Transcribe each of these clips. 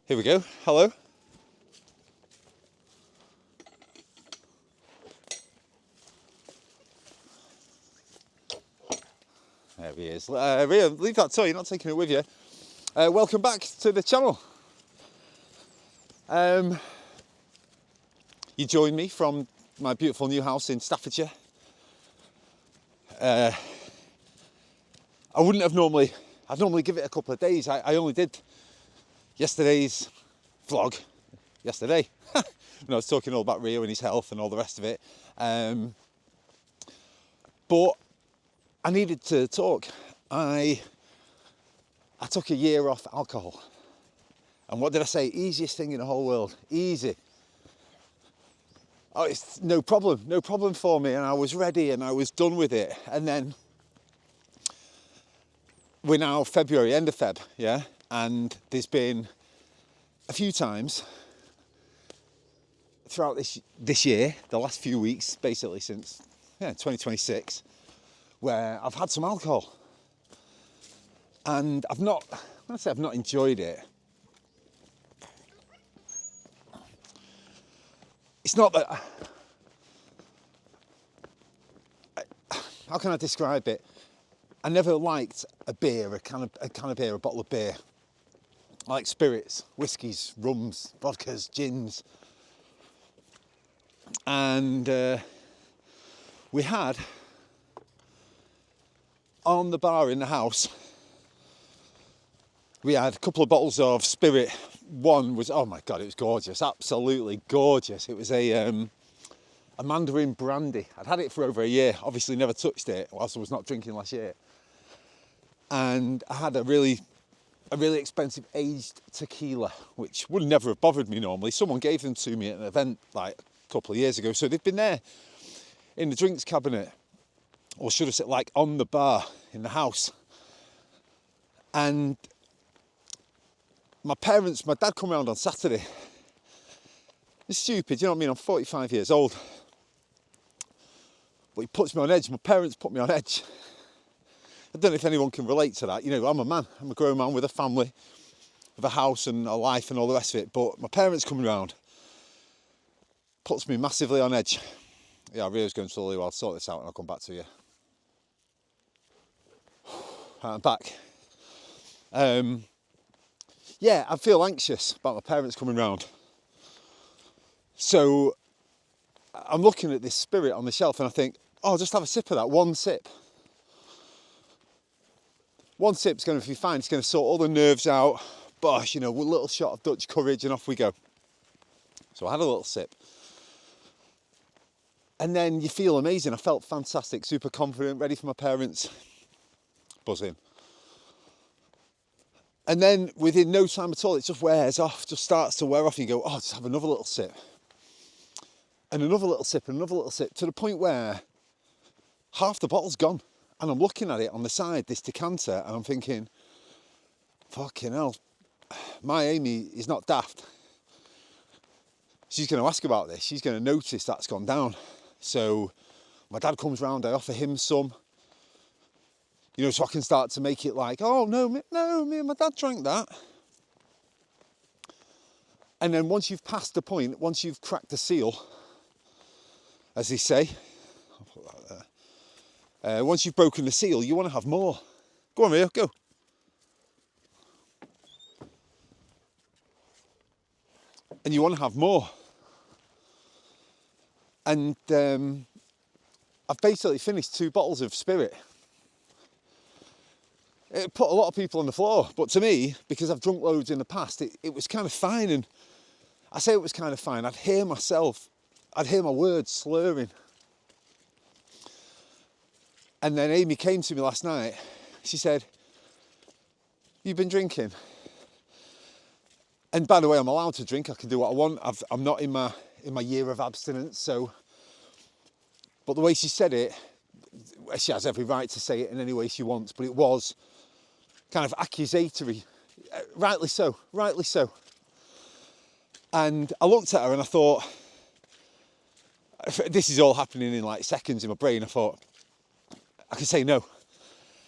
Here we go. Hello. There he is. Ria, leave that toy, you're not taking it with you. Welcome back to the channel. You joined me from my beautiful new house in Staffordshire. I wouldn't have normally, I'd normally give it a couple of days. I only did yesterday's vlog yesterday. When I was talking all about Rio and his health and all the rest of it. But I needed to talk. I took a year off alcohol. And what did I say? Easiest thing in the whole world. Easy. Oh, it's no problem for me. And I was ready and I was done with it. And then we're now February, end of Feb, yeah? And there's been a few times throughout this year, the last few weeks, basically since 2026, where I've had some alcohol. And when I say I've not enjoyed it, it's not that, how can I describe it? I never liked a beer, a can of beer, a bottle of beer. I like spirits, whiskies, rums, vodkas, gins. And we had, on the bar in the house, we had a couple of bottles of spirit. One was, oh my God, it was gorgeous, absolutely gorgeous. It was a Mandarin brandy. I'd had it for over a year, obviously never touched it whilst I was not drinking last year. And I had a really expensive aged tequila, which would never have bothered me normally. Someone gave them to me at an event like a couple of years ago. So they've been there in the drinks cabinet, or should I say like on the bar in the house. And my dad come round on Saturday. It's stupid, you know what I mean? I'm 45 years old. But he puts me on edge. My parents put me on edge. I don't know if anyone can relate to that. You know, I'm a man. I'm a grown man with a family, with a house and a life and all the rest of it. But my parents coming round puts me massively on edge. Yeah, Rio's going slowly. Well, I'll sort this out and I'll come back to you. I'm back. Yeah, I feel anxious about my parents coming round. So I'm looking at this spirit on the shelf and I think, oh, I'll just have a sip of that, one sip. One sip's going to be fine, it's going to sort all the nerves out. Bosh, you know, a little shot of Dutch courage and off we go. So I had a little sip. And then you feel amazing. I felt fantastic, super confident, ready for my parents. Buzzing. And then within no time at all, it just wears off, just starts to wear off. And you go, oh, just have another little sip. And another little sip, and another little sip, to the point where half the bottle's gone. And I'm looking at it on the side, this decanter, and I'm thinking, fucking hell, my Amy is not daft. She's going to ask about this. She's going to notice that's gone down. So my dad comes round, I offer him some. You know, so I can start to make it like, oh, no, me and my dad drank that. And then once you've passed the point, once you've cracked the seal, as they say, I'll put that there. Once you've broken the seal, you want to have more. Go on, Rio, go. And you want to have more. And I've basically finished 2 bottles of spirit. It put a lot of people on the floor, but to me, because I've drunk loads in the past, it was kind of fine. And I say it was kind of fine, I'd hear my words slurring. And then Amy came to me last night, she said, you've been drinking? And by the way, I'm allowed to drink, I can do what I want. I'm not in my year of abstinence, so. But the way she said it, she has every right to say it in any way she wants, but it was kind of accusatory, rightly so. And I looked at her and I thought, this is all happening in like seconds in my brain. I thought, I could say no.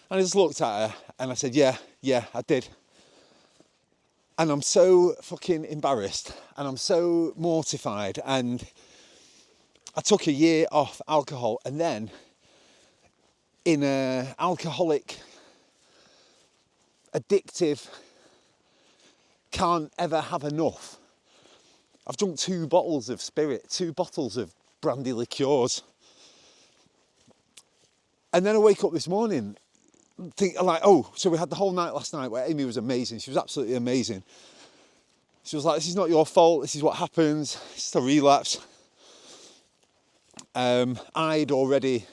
And I just looked at her and I said, yeah, I did. And I'm so fucking embarrassed and I'm so mortified. And I took a year off alcohol, and then in a alcoholic, addictive, can't ever have enough, I've drunk 2 bottles of spirit, 2 bottles of brandy liqueurs. And then I wake up this morning, think like, oh, so we had the whole night last night where Amy was amazing. She was absolutely amazing. She was like, this is not your fault. This is what happens. It's just a relapse. I'd already,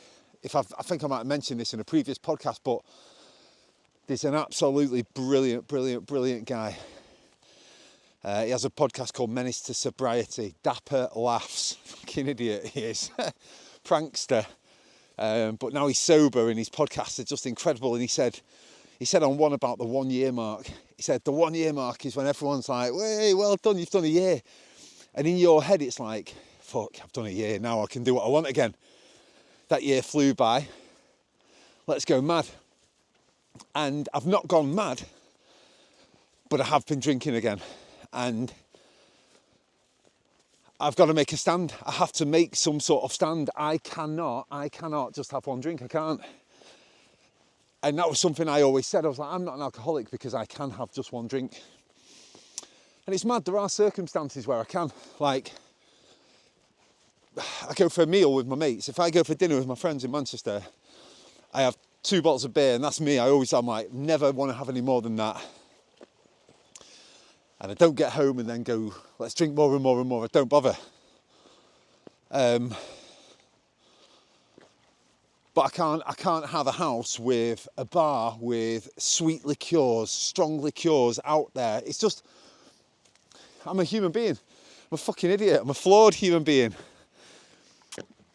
I think I might have mentioned this in a previous podcast, but there's an absolutely brilliant guy. He has a podcast called Menace to Sobriety. Dapper laughs. Fucking idiot he is. Prankster. But now he's sober and his podcasts are just incredible. And he said on one about the 1 year mark, he said the 1 year mark is when everyone's like, hey, well done, you've done a year. And in your head it's like, fuck, I've done a year, now I can do what I want again. That year flew by, let's go mad. And I've not gone mad, but I have been drinking again. And I've got to make a stand. I have to make some sort of stand. I cannot just have one drink. I can't. And that was something I always said. I was like, I'm not an alcoholic because I can have just one drink. And it's mad, there are circumstances where I can. Like, I go for a meal with my mates. If I go for dinner with my friends in Manchester, I have 2 bottles of beer, and that's me. I'm like, never want to have any more than that. And I don't get home and then go, let's drink more and more and more. I don't bother. But I can't have a house with a bar with sweet liqueurs, strong liqueurs out there. It's just, I'm a human being. I'm a fucking idiot. I'm a flawed human being.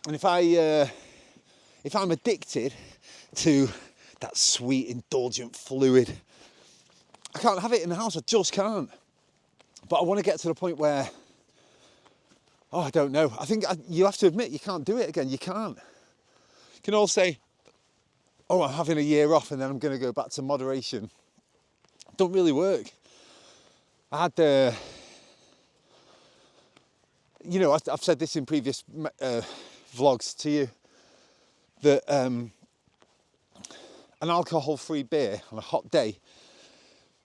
And if I'm addicted to that sweet, indulgent fluid, I can't have it in the house. I just can't. But I want to get to the point where, I don't know. I think you have to admit you can't do it again. You can't. You can all say, I'm having a year off and then I'm going to go back to moderation. Don't really work. I had, I've said this in previous vlogs to you, that an alcohol-free beer on a hot day,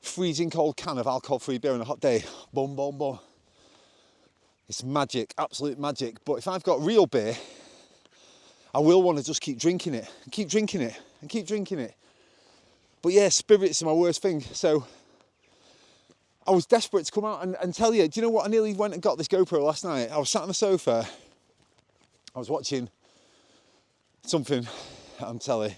freezing cold can of alcohol-free beer on a hot day, boom, boom, boom. It's magic, absolute magic. But if I've got real beer, I will want to just keep drinking it, and keep drinking it, and keep drinking it. But yeah, spirits are my worst thing. So I was desperate to come out and tell you, do you know what? I nearly went and got this GoPro last night. I was sat on the sofa, I was watching something on telly,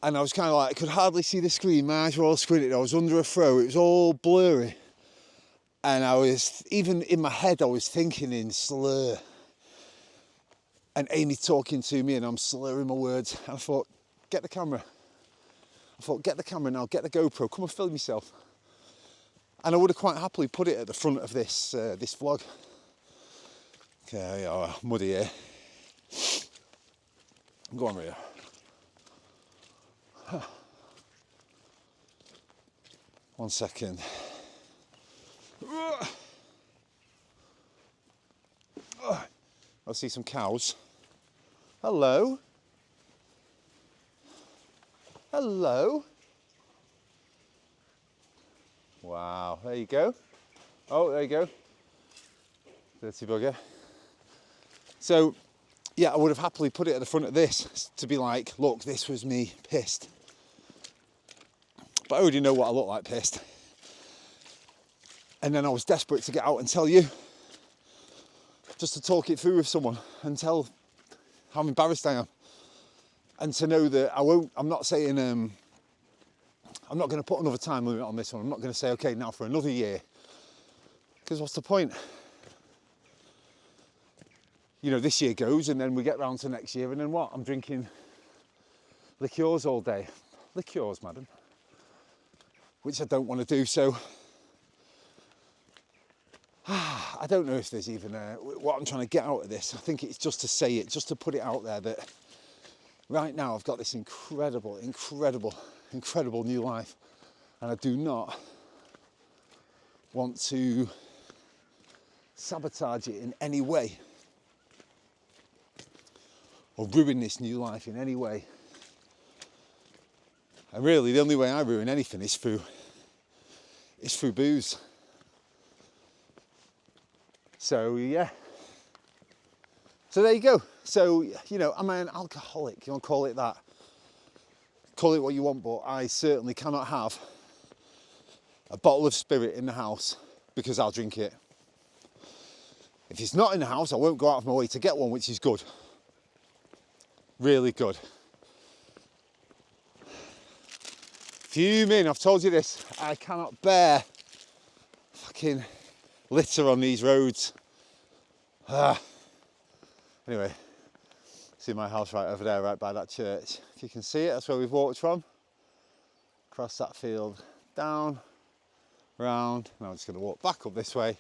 and I was kind of like, I could hardly see the screen, my eyes were all squinted, I was under a throw, it was all blurry. And I was, even in my head, I was thinking in slur. And Amy talking to me and I'm slurring my words. And I thought, get the camera. Get the camera now, get the GoPro, come and film yourself. And I would have quite happily put it at the front of this vlog. Okay, muddy here. Go on, Ria. One second. I see some cows. Hello. Hello. Wow, there you go. Oh, there you go. Dirty bugger. So, yeah, I would have happily put it at the front of this to be like, look, this was me pissed. But I already know what I look like pissed. And then I was desperate to get out and tell you, just to talk it through with someone and tell how embarrassed I am. And to know that I'm not saying, I'm not going to put another time limit on this one. I'm not going to say, okay, now for another year. Because what's the point? This year goes and then we get round to next year and then what? I'm drinking liqueurs all day. Liqueurs, madam. Which I don't want to do, so I don't know if there's even what I'm trying to get out of this. I think it's just to say it, just to put it out there that right now I've got this incredible new life, and I do not want to sabotage it in any way, or ruin this new life in any way. And really, the only way I ruin anything is through booze. So yeah. So there you go. So, you know, am I an alcoholic? You want to call it that? Call it what you want, but I certainly cannot have a bottle of spirit in the house because I'll drink it. If it's not in the house, I won't go out of my way to get one, which is good. Really good. Fuming, I've told you this. I cannot bear fucking litter on these roads. Anyway, see my house right over there, right by that church. If you can see it, that's where we've walked from. Across that field, down, round. Now I'm just going to walk back up this way.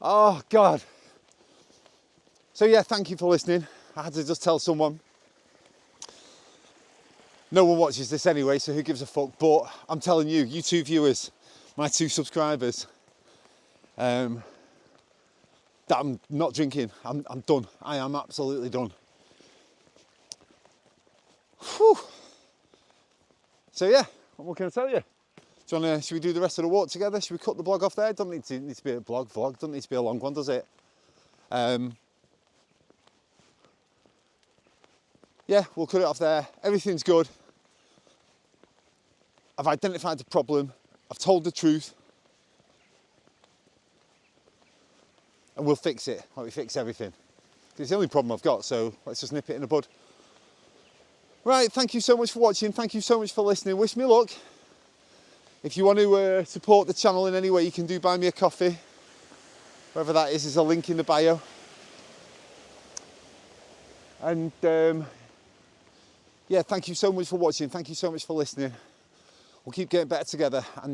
Oh, God. So yeah, thank you for listening. I had to just tell someone. No one watches this anyway, so who gives a fuck? But I'm telling you, you two viewers, my 2 subscribers, that I'm not drinking. I'm done. I am absolutely done. Whew. So yeah, what can I tell you? Should we do the rest of the walk together? Should we cut the vlog off there? It doesn't need to be a vlog. Doesn't need to be a long one, does it? Yeah, we'll cut it off there. Everything's good. I've identified the problem. I've told the truth. And we'll fix it, like we fix everything. It's the only problem I've got, so let's just nip it in the bud. Right, thank you so much for watching. Thank you so much for listening. Wish me luck. If you want to support the channel in any way, you can do buy me a coffee. Wherever that is, there's a link in the bio. And yeah, thank you so much for watching. Thank you so much for listening. We'll keep getting better together. And